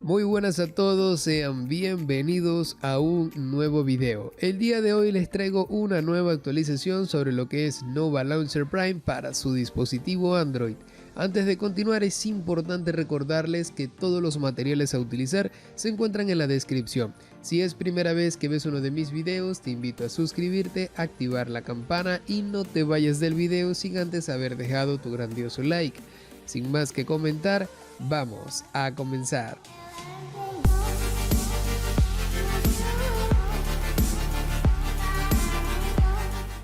Muy buenas a todos, sean bienvenidos a un nuevo video. El día de hoy les traigo una nueva actualización sobre lo que es Nova Launcher Prime para su dispositivo Android. Antes de continuar es importante recordarles que todos los materiales a utilizar se encuentran en la descripción. Si es primera vez que ves uno de mis videos, te invito a suscribirte, activar la campana y no te vayas del video sin antes haber dejado tu grandioso like. Sin más que comentar, vamos a comenzar.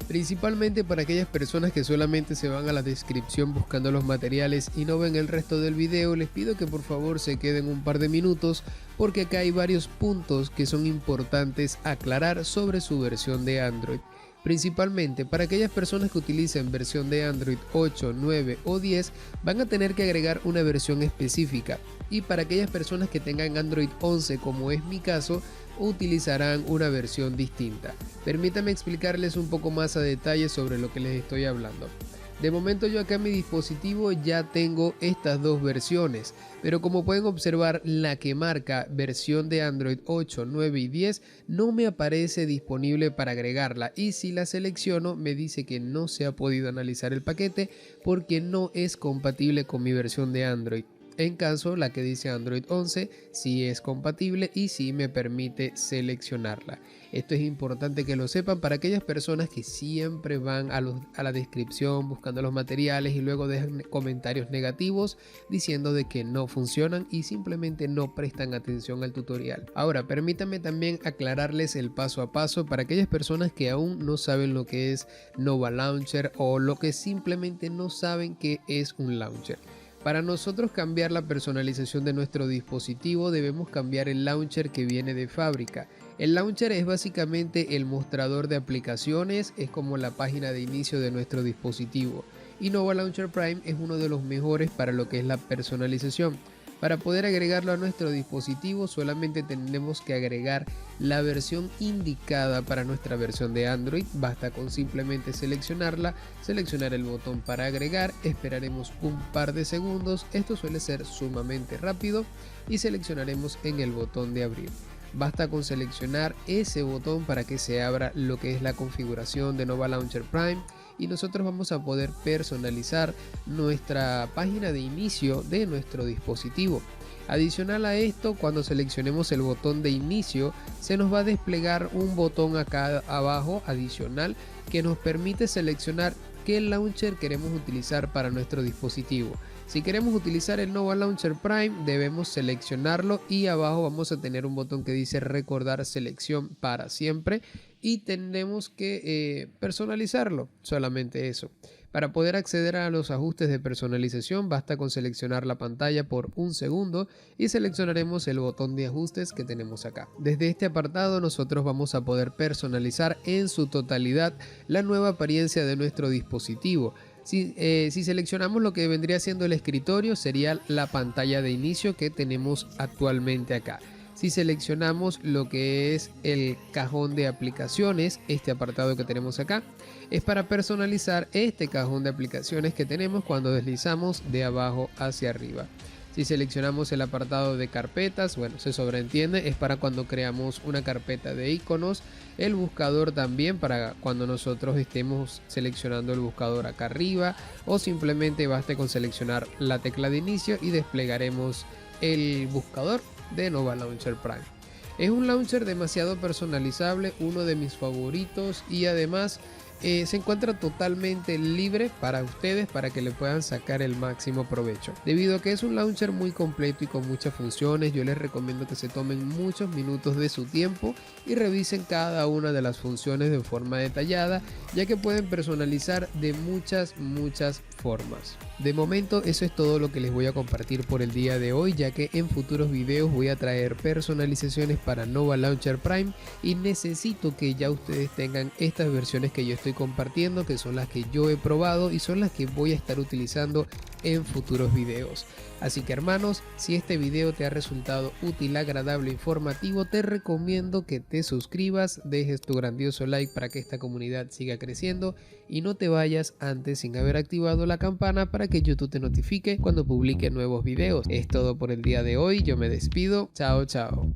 Principalmente para aquellas personas que solamente se van a la descripción buscando los materiales y no ven el resto del video, les pido que por favor se queden un par de minutos porque acá hay varios puntos que son importantes aclarar sobre su versión de Android. Principalmente para aquellas personas que utilicen versión de Android 8, 9 o 10 van a tener que agregar una versión específica, y para aquellas personas que tengan Android 11 como es mi caso utilizarán una versión distinta. Permítanme explicarles un poco más a detalle sobre lo que les estoy hablando. De momento yo acá en mi dispositivo ya tengo estas dos versiones, pero como pueden observar la que marca versión de Android 8, 9 y 10 no me aparece disponible para agregarla, y si la selecciono me dice que no se ha podido analizar el paquete porque no es compatible con mi versión de Android. En caso, la que dice Android 11 sí es compatible y sí me permite seleccionarla. Esto es importante que lo sepan para aquellas personas que siempre van a la descripción buscando los materiales y luego dejan comentarios negativos diciendo de que no funcionan y simplemente no prestan atención al tutorial. Ahora, permítanme también aclararles el paso a paso para aquellas personas que aún no saben lo que es Nova Launcher o lo que simplemente no saben qué es un launcher. Para nosotros cambiar la personalización de nuestro dispositivo debemos cambiar el launcher que viene de fábrica. El launcher es básicamente el mostrador de aplicaciones, es como la página de inicio de nuestro dispositivo, y Nova Launcher Prime es uno de los mejores para lo que es la personalización. Para poder agregarlo a nuestro dispositivo solamente tenemos que agregar la versión indicada para nuestra versión de Android. Basta con simplemente seleccionarla, seleccionar el botón para agregar, esperaremos un par de segundos, esto suele ser sumamente rápido, y seleccionaremos en el botón de abrir. Basta con seleccionar ese botón para que se abra lo que es la configuración de Nova Launcher Prime y nosotros vamos a poder personalizar nuestra página de inicio de nuestro dispositivo. Adicional a esto, cuando seleccionemos el botón de inicio se nos va a desplegar un botón acá abajo adicional que nos permite seleccionar qué launcher queremos utilizar para nuestro dispositivo. Si queremos utilizar el Nova Launcher Prime debemos seleccionarlo y abajo vamos a tener un botón que dice recordar selección para siempre y tenemos que personalizarlo, solamente eso. Para poder acceder a los ajustes de personalización basta con seleccionar la pantalla por un segundo y seleccionaremos el botón de ajustes que tenemos acá. Desde este apartado nosotros vamos a poder personalizar en su totalidad la nueva apariencia de nuestro dispositivo. Si seleccionamos lo que vendría siendo el escritorio, sería la pantalla de inicio que tenemos actualmente acá. Si seleccionamos lo que es el cajón de aplicaciones, este apartado que tenemos acá, es para personalizar este cajón de aplicaciones que tenemos cuando deslizamos de abajo hacia arriba. Si seleccionamos el apartado de carpetas, bueno, se sobreentiende, es para cuando creamos una carpeta de iconos. El buscador también para cuando nosotros estemos seleccionando el buscador acá arriba, o simplemente baste con seleccionar la tecla de inicio y desplegaremos el buscador de Nova Launcher Prime. Es un launcher demasiado personalizable, uno de mis favoritos, y además se encuentra totalmente libre para ustedes para que le puedan sacar el máximo provecho. Debido a que es un launcher muy completo y con muchas funciones, yo les recomiendo que se tomen muchos minutos de su tiempo y revisen cada una de las funciones de forma detallada, ya que pueden personalizar de muchas formas. De momento eso es todo lo que les voy a compartir por el día de hoy, ya que en futuros videos voy a traer personalizaciones para Nova Launcher Prime y necesito que ya ustedes tengan estas versiones que yo estoy estoy compartiendo, que son las que yo he probado y son las que voy a estar utilizando en futuros videos. Así que hermanos, si este video te ha resultado útil, agradable, informativo, te recomiendo que te suscribas, dejes tu grandioso like para que esta comunidad siga creciendo y no te vayas antes sin haber activado la campana para que YouTube te notifique cuando publique nuevos videos. Es todo por el día de hoy, yo me despido, chao chao.